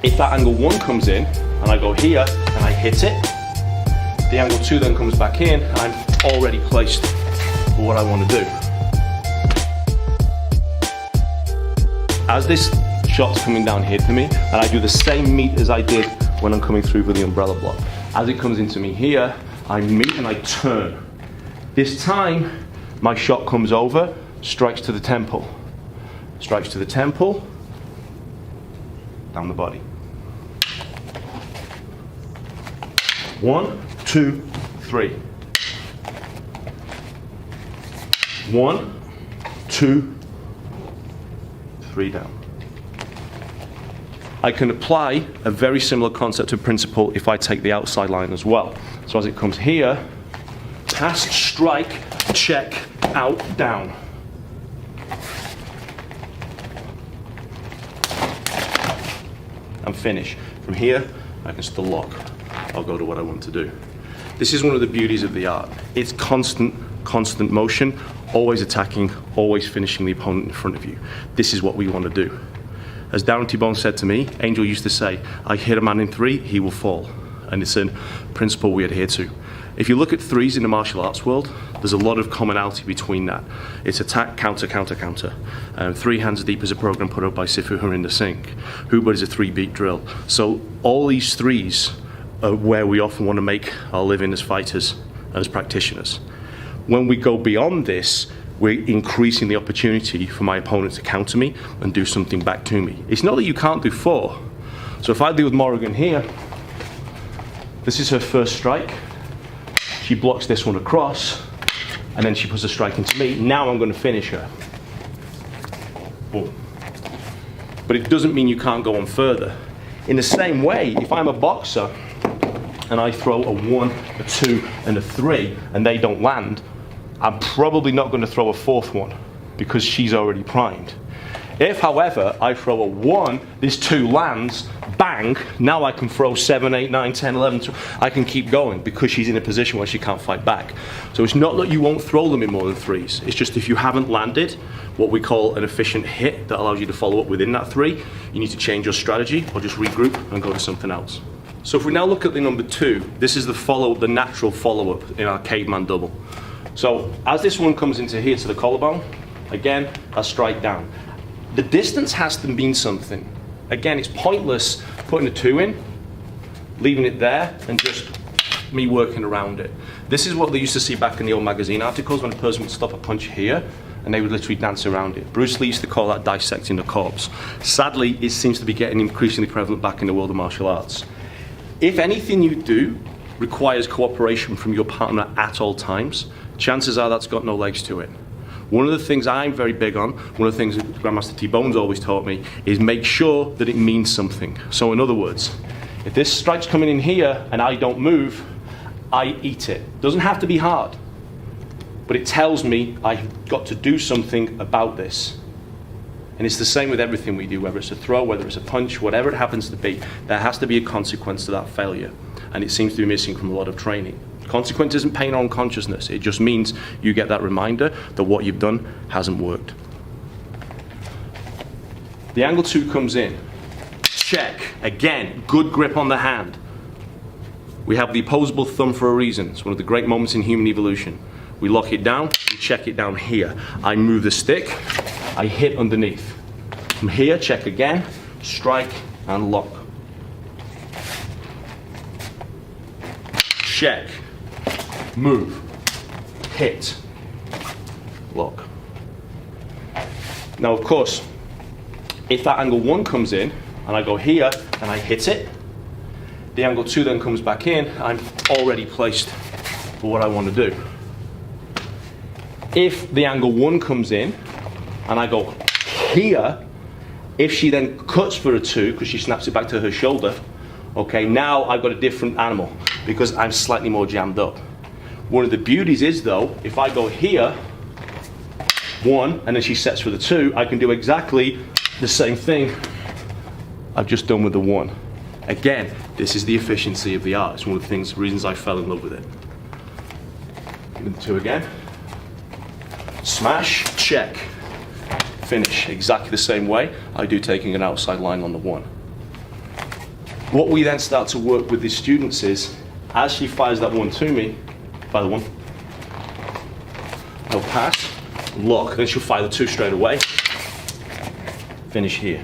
If that angle 1 comes in, and I go here, and I hit it, the angle 2 then comes back in, and I'm already placed for what I want to do. As this shot's coming down here to me, and I do the same meet as I did when I'm coming through for the umbrella block. As it comes into me here, I meet and I turn. This time, my shot comes over, strikes to the temple. Strikes to the temple, down the body. 1, 2, 3. 1, 2, 3 down. I can apply a very similar concept of principle if I take the outside line as well. So as it comes here, pass, strike, check, out, down. And finish. From here, I can still lock. I'll go to what I want to do. This is one of the beauties of the art. It's constant motion, always attacking, always finishing the opponent in front of you. This is what we want to do. As Darren T-Bone said to me, Angel used to say, I hit a man in 3, he will fall. And it's a principle we adhere to. If you look at threes in the martial arts world, there's a lot of commonality between that. It's attack, counter, counter, counter. 3 Hands Deep is a program put up by Sifu Harinder Singh. Hubert is a 3-beat drill. So all these threes are where we often want to make our living as fighters and as practitioners. When we go beyond this, we're increasing the opportunity for my opponent to counter me and do something back to me. It's not that you can't do 4. So if I deal with Morrigan here, this is her first strike. She blocks this one across, and then she puts a strike into me. Now I'm going to finish her. Boom. But it doesn't mean you can't go on further. In the same way, if I'm a boxer and I throw a 1, a 2, and a 3, and they don't land, I'm probably not going to throw a 4th one because she's already primed. If, however, I throw a 1, this 2 lands, bang, now I can throw 7, 8, 9, 10, 11, 12. I can keep going because she's in a position where she can't fight back. So it's not that you won't throw them in more than 3s. It's just if you haven't landed what we call an efficient hit that allows you to follow up within that 3, you need to change your strategy or just regroup and go to something else. So if we now look at the number 2, this is the natural follow-up in our caveman double. So as this one comes into here to the collarbone, again, I strike down. The distance has to mean something. Again, it's pointless putting a 2 in, leaving it there, and just me working around it. This is what they used to see back in the old magazine articles when a person would stop a punch here, and they would literally dance around it. Bruce Lee used to call that dissecting the corpse. Sadly, it seems to be getting increasingly prevalent back in the world of martial arts. If anything you do requires cooperation from your partner at all times, chances are that's got no legs to it. One of the things I'm very big on, one of the things that Grandmaster T-Bone's always taught me, is make sure that it means something. So in other words, if this strike's coming in here and I don't move, I eat it. Doesn't have to be hard, but it tells me I've got to do something about this. And it's the same with everything we do, whether it's a throw, whether it's a punch, whatever it happens to be, there has to be a consequence to that failure. And it seems to be missing from a lot of training. Consequence isn't pain or unconsciousness. It just means you get that reminder that what you've done hasn't worked. The angle 2 comes in. Check. Again, good grip on the hand. We have the opposable thumb for a reason. It's one of the great moments in human evolution. We lock it down, we check it down here. I move the stick, I hit underneath. From here, check again, strike and lock. Check, move, hit, lock. Now of course, if that angle 1 comes in and I go here and I hit it, the angle 2 then comes back in, I'm already placed for what I want to do. If the angle 1 comes in and I go here, if she then cuts for a 2 because she snaps it back to her shoulder, okay, now I've got a different animal because I'm slightly more jammed up. One of the beauties is though, if I go here, 1, and then she sets for the 2, I can do exactly the same thing I've just done with the 1. Again, this is the efficiency of the art. It's one of the reasons I fell in love with it. With the 2 again. Smash, check, finish. Exactly the same way I do taking an outside line on the 1. What we then start to work with the students is, as she fires that one to me, fire the one, I'll pass, lock, then she'll fire the two straight away, finish here.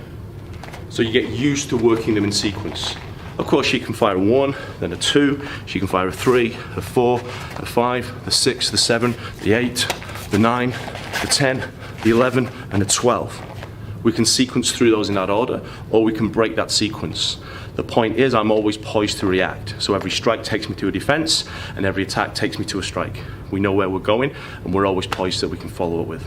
So you get used to working them in sequence. Of course, she can fire a 1, then a 2, she can fire a 3, a 4, a 5, the 6, the 7, the 8, the 9, the 10, the 11, and the 12. We can sequence through those in that order, or we can break that sequence. The point is, I'm always poised to react. So every strike takes me to a defense, and every attack takes me to a strike. We know where we're going, and we're always poised that we can follow it with.